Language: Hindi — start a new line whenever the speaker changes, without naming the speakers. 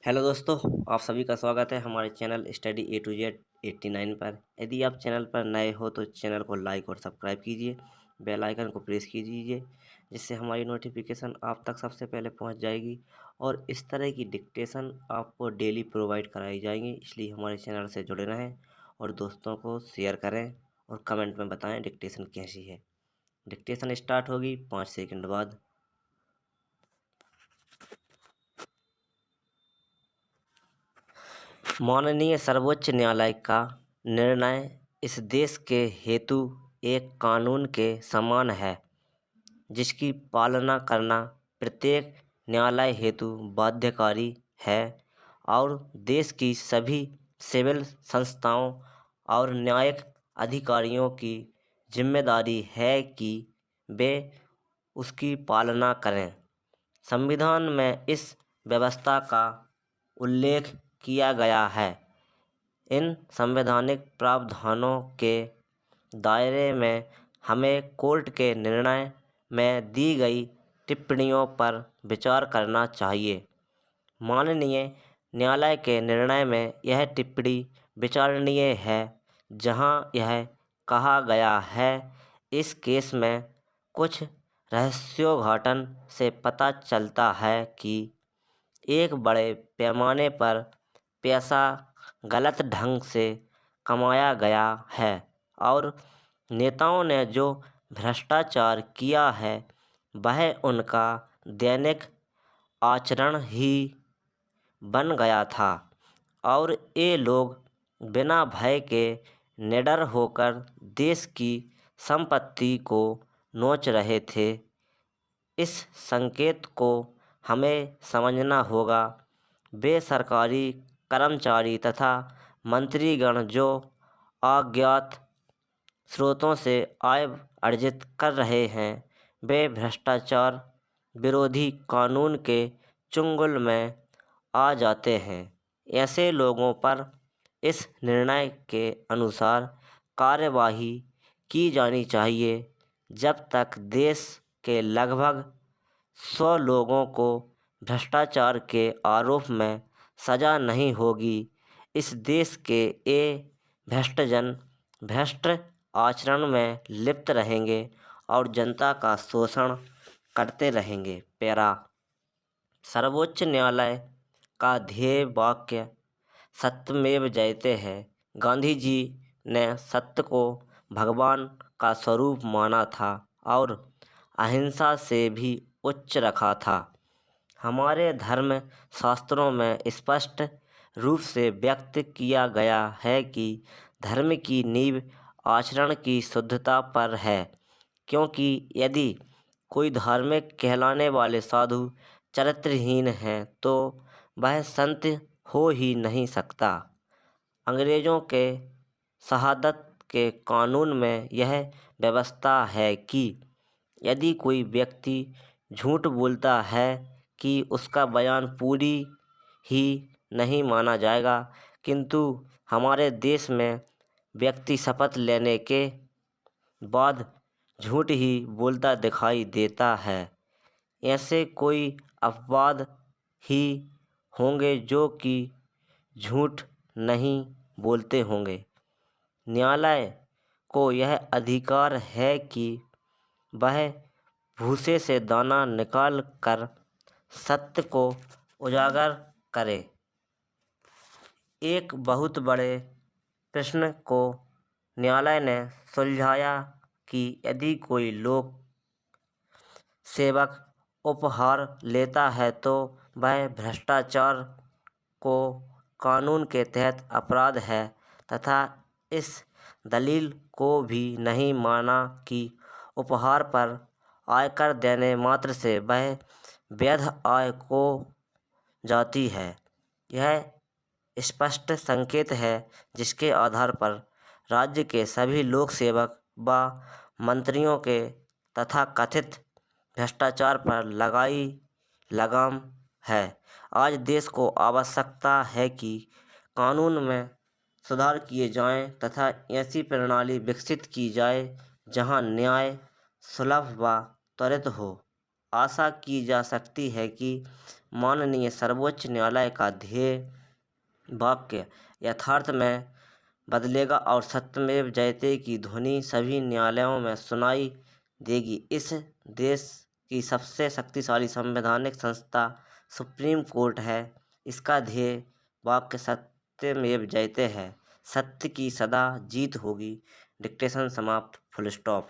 हेलो दोस्तों, आप सभी का स्वागत है हमारे channel study A to Z 89 पर। यदि आप चैनल पर नए हो तो चैनल को लाइक और सब्सक्राइब कीजिए, बेल आइकन को प्रेस कीजिए, जिससे हमारी नोटिफिकेशन आप तक सबसे पहले पहुंच जाएगी और इस तरह की डिक्टेशन आपको डेली प्रोवाइड कराई जाएंगी। इसलिए हमारे चैनल से जुड़े रहें और दोस्तों को शेयर करें और कमेंट में बताएँ डिक्टेशन कैसी है। डिक्टेशन स्टार्ट होगी 5 सेकंड बाद। माननीय सर्वोच्च न्यायालय का निर्णय इस देश के हेतु एक कानून के समान है, जिसकी पालना करना प्रत्येक न्यायालय हेतु बाध्यकारी है और देश की सभी सिविल संस्थाओं और न्यायिक अधिकारियों की जिम्मेदारी है कि वे उसकी पालना करें। संविधान में इस व्यवस्था का उल्लेख किया गया है। इन संवैधानिक प्रावधानों के दायरे में हमें कोर्ट के निर्णय में दी गई टिप्पणियों पर विचार करना चाहिए। माननीय न्यायालय के निर्णय में यह टिप्पणी विचारणीय है, जहां यह कहा गया है, इस केस में कुछ रहस्योद्घाटन से पता चलता है कि एक बड़े पैमाने पर पैसा गलत ढंग से कमाया गया है और नेताओं ने जो भ्रष्टाचार किया है वह उनका दैनिक आचरण ही बन गया था और ये लोग बिना भय के निडर होकर देश की संपत्ति को नोच रहे थे। इस संकेत को हमें समझना होगा। वे सरकारी कर्मचारी तथा मंत्रीगण जो अज्ञात स्रोतों से आय अर्जित कर रहे हैं, वे भ्रष्टाचार विरोधी कानून के चुंगल में आ जाते हैं। ऐसे लोगों पर इस निर्णय के अनुसार कार्यवाही की जानी चाहिए जब तक देश के लगभग 100 लोगों को भ्रष्टाचार के आरोप में सजा नहीं होगी। इस देश के ये भ्रष्टजन भ्रष्ट आचरण में लिप्त रहेंगे और जनता का शोषण करते रहेंगे। पैरा सर्वोच्च न्यायालय का ध्येय वाक्य सत्यमेव जयते है। गांधी जी ने सत्य को भगवान का स्वरूप माना था और अहिंसा से भी उच्च रखा था। हमारे धर्म शास्त्रों में स्पष्ट रूप से व्यक्त किया गया है कि धर्म की नींव आचरण की शुद्धता पर है, क्योंकि यदि कोई धार्मिक कहलाने वाले साधु चरित्रहीन हैं तो वह संत हो ही नहीं सकता। अंग्रेजों के शहादत के कानून में यह व्यवस्था है कि यदि कोई व्यक्ति झूठ बोलता है कि उसका बयान पूरी ही नहीं माना जाएगा, किंतु हमारे देश में व्यक्ति शपथ लेने के बाद झूठ ही बोलता दिखाई देता है। ऐसे कोई अपवाद ही होंगे जो कि झूठ नहीं बोलते होंगे। न्यायालय को यह अधिकार है कि वह भूसे से दाना निकाल कर सत्य को उजागर करे। एक बहुत बड़े प्रश्न को न्यायालय ने सुलझाया कि यदि कोई लोक सेवक उपहार लेता है तो वह भ्रष्टाचार को कानून के तहत अपराध है तथा इस दलील को भी नहीं माना कि उपहार पर आयकर देने मात्र से वह वैध आय को जाती है। यह स्पष्ट संकेत है जिसके आधार पर राज्य के सभी लोक सेवक व मंत्रियों के तथाकथित भ्रष्टाचार पर लगाई लगाम है। आज देश को आवश्यकता है कि कानून में सुधार किए जाएं तथा ऐसी प्रणाली विकसित की जाए जहां न्याय सुलभ व त्वरित हो। आशा की जा सकती है कि माननीय सर्वोच्च न्यायालय का ध्येय वाक्य यथार्थ में बदलेगा और सत्यमेव जयते की ध्वनि सभी न्यायालयों में सुनाई देगी। इस देश की सबसे शक्तिशाली संवैधानिक संस्था सुप्रीम कोर्ट है। इसका ध्येय वाक्य सत्यमेव जयते है। सत्य की सदा जीत होगी। डिक्टेशन समाप्त। Full stop.